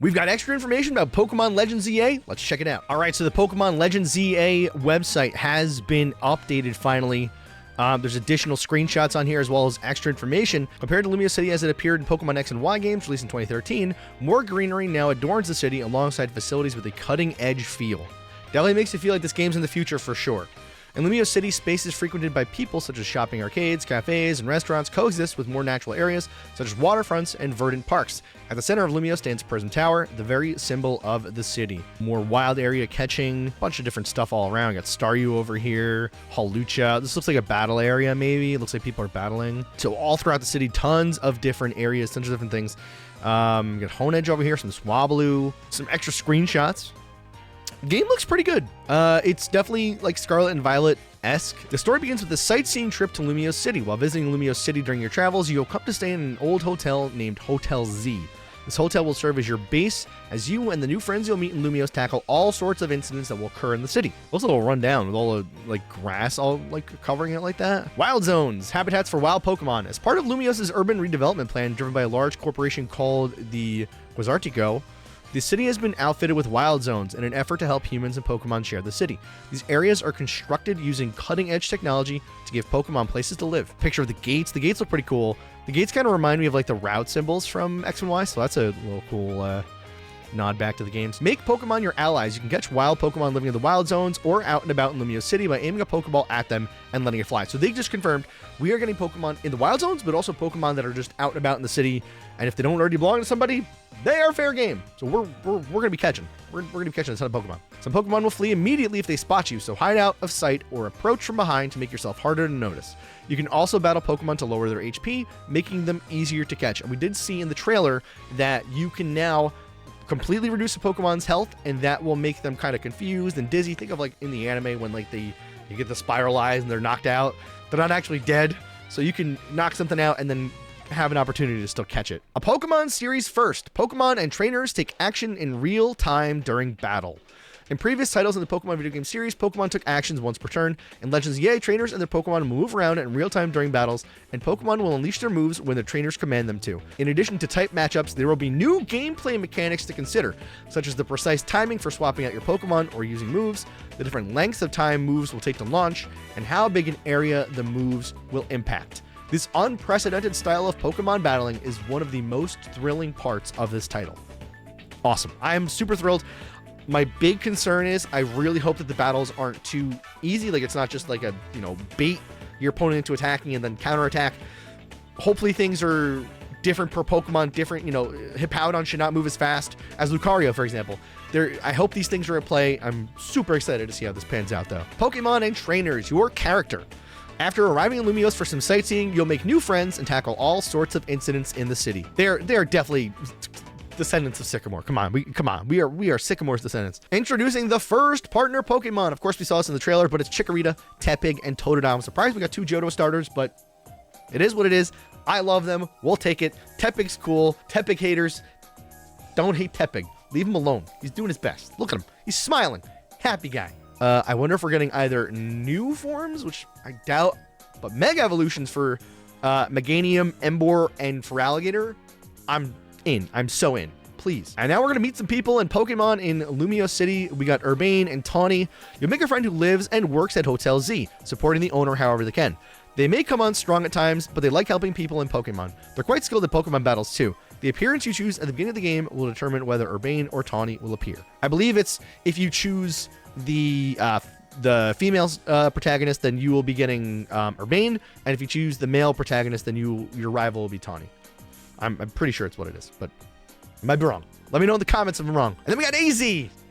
We've got extra information about Pokemon Legends ZA. Let's check it out. All right, so the Pokemon Legends ZA website has been updated finally. There's additional screenshots on here as well as extra information. Compared to Lumiose City as it appeared in Pokemon X and Y games released in 2013, more greenery now adorns the city alongside facilities with a cutting-edge feel. Definitely makes you feel like this game's in the future for sure. In Lumiose City, spaces frequented by people such as shopping arcades, cafes, and restaurants coexist with more natural areas such as waterfronts and verdant parks. At the center of Lumiose stands Prism Tower, the very symbol of the city. More wild area catching, a bunch of different stuff all around. We got Staryu over here, Hawlucha. This looks like a battle area maybe. It looks like people are battling. So all throughout the city, tons of different areas, tons of different things. We got Honedge over here, some Swablu, some extra screenshots. Game looks pretty good. It's definitely like Scarlet and Violet-esque. The story begins with a sightseeing trip to Lumiose City. While visiting Lumiose City during your travels, you'll come to stay in an old hotel named Hotel Z. This hotel will serve as your base as you and the new friends you'll meet in Lumiose tackle all sorts of incidents that will occur in the city. Also a little rundown with all the like grass all like covering it like that. Wild zones, habitats for wild Pokemon. As part of Lumiose's urban redevelopment plan driven by a large corporation called the Quasartico, the city has been outfitted with wild zones in an effort to help humans and Pokemon share the city. These areas are constructed using cutting-edge technology to give Pokemon places to live. Picture of the gates. The gates look pretty cool. The gates kind of remind me of like the route symbols from X and Y, so that's a little cool nod back to the games. Make Pokemon your allies. You can catch wild Pokemon living in the wild zones or out and about in Lumiose City by aiming a Pokeball at them and letting it fly. So they just confirmed we are getting Pokemon in the wild zones, but also Pokemon that are just out and about in the city. And if they don't already belong to somebody, they are fair game. So we're gonna be catching. We're gonna be catching a ton of Pokemon. Some Pokemon will flee immediately if they spot you, so hide out of sight or approach from behind to make yourself harder to notice. You can also battle Pokemon to lower their HP, making them easier to catch. And we did see in the trailer that you can now completely reduce a Pokemon's health, and that will make them kind of confused and dizzy. Think of like in the anime when like you get the spiral eyes and they're knocked out. They're not actually dead, so you can knock something out and then have an opportunity to still catch it. A Pokemon series first. Pokemon and trainers take action in real time during battle. In previous titles in the Pokemon video game series, Pokemon took actions once per turn. In Legends EA, trainers and their Pokemon will move around in real time during battles, and Pokemon will unleash their moves when their trainers command them to. In addition to type matchups, there will be new gameplay mechanics to consider, such as the precise timing for swapping out your Pokemon or using moves, the different lengths of time moves will take to launch, and how big an area the moves will impact. This unprecedented style of Pokemon battling is one of the most thrilling parts of this title. Awesome. I am super thrilled. My big concern is I really hope that the battles aren't too easy. Like it's not just like a, bait your opponent into attacking and then counterattack. Hopefully things are different per Pokemon, different, Hippowdon should not move as fast as Lucario, for example. I hope these things are at play. I'm super excited to see how this pans out though. Pokemon and trainers, your character. After arriving in Lumiose for some sightseeing, you'll make new friends and tackle all sorts of incidents in the city. They are definitely descendants of Sycamore. Come on. We are Sycamore's descendants. Introducing the first partner Pokemon. Of course, we saw this in the trailer, but it's Chikorita, Tepig, and Totodile. I'm surprised we got 2 Johto starters, but it is what it is. I love them. We'll take it. Tepig's cool. Tepig haters, don't hate Tepig. Leave him alone. He's doing his best. Look at him. He's smiling. Happy guy. I wonder if we're getting either new forms, which I doubt, but Mega Evolutions for Meganium, Emboar, and Feraligatr. I'm in. I'm so in. Please. And now we're going to meet some people and Pokemon in Lumiose City. We got Urbane and Tawny. You'll make a friend who lives and works at Hotel Z, supporting the owner however they can. They may come on strong at times, but they like helping people and Pokemon. They're quite skilled at Pokemon battles too. The appearance you choose at the beginning of the game will determine whether Urbane or Tawny will appear. I believe it's if you choose the female protagonist, then you will be getting Urbane, and if you choose the male protagonist, then your rival will be Tawny. I'm pretty sure it's what it is, but I might be wrong. Let me know in the comments if I'm wrong. And then we got AZ.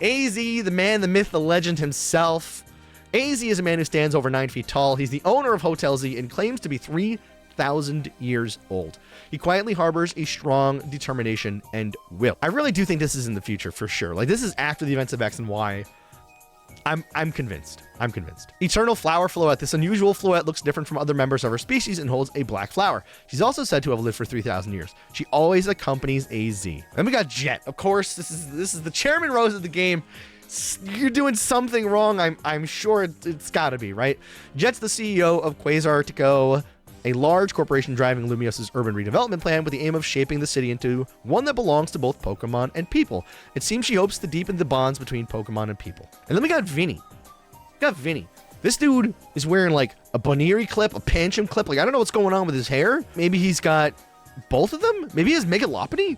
AZ, the man, the myth, the legend himself. AZ is a man who stands over 9 feet tall. He's the owner of Hotel Z and claims to be 3,000 years old. He quietly harbors a strong determination and will. I really do think this is in the future for sure. Like this is after the events of X and Y. I'm convinced. I'm convinced. Eternal Flower Floette. This unusual Floette looks different from other members of her species and holds a black flower. She's also said to have lived for 3,000 years. She always accompanies AZ. Then we got Jet. Of course, this is the Chairman Rose of the game. You're doing something wrong. I'm sure it's got to be, right? Jet's the CEO of Quasartico, a large corporation driving Lumios's urban redevelopment plan with the aim of shaping the city into one that belongs to both Pokemon and people. It seems she hopes to deepen the bonds between Pokemon and people. And then we got Vinny. This dude is wearing like a Boniri clip, a Pancham clip. Like, I don't know what's going on with his hair. Maybe he's got both of them? Maybe he has Megalopony?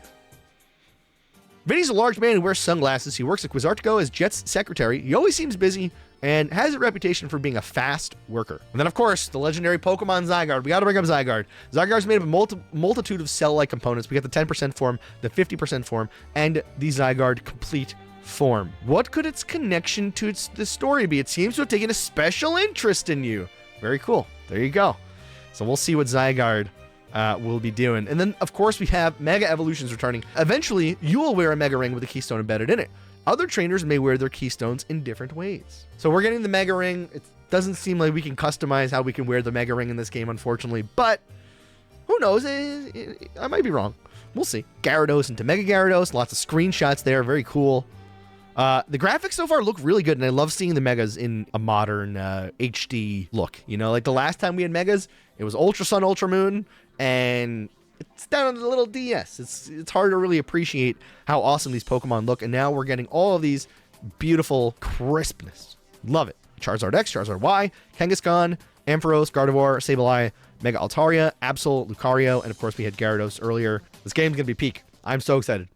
Vinny's a large man who wears sunglasses. He works at Quizartico as Jet's secretary. He always seems busy and has a reputation for being a fast worker. And then, of course, the legendary Pokemon Zygarde. We got to bring up Zygarde. Zygarde's made of a multitude of cell-like components. We got the 10% form, the 50% form, and the Zygarde complete form. What could its connection to the story be? It seems to have taken a special interest in you. Very cool. There you go. So we'll see what Zygarde will be doing. And then, of course, we have Mega Evolutions returning. Eventually, you will wear a Mega Ring with a Keystone embedded in it. Other trainers may wear their Keystones in different ways. So we're getting the Mega Ring. It doesn't seem like we can customize how we can wear the Mega Ring in this game, unfortunately. But who knows? I might be wrong. We'll see. Gyarados into Mega Gyarados. Lots of screenshots there. Very cool. The graphics so far look really good, and I love seeing the Megas in a modern HD look. You know, like the last time we had Megas, it was Ultra Sun, Ultra Moon, and it's down on the little DS. It's hard to really appreciate how awesome these Pokemon look, and now we're getting all of these beautiful crispness. Love it. Charizard X, Charizard Y, Kangaskhan, Ampharos, Gardevoir, Sableye, Mega Altaria, Absol, Lucario, and of course we had Gyarados earlier. This game's gonna be peak. I'm so excited.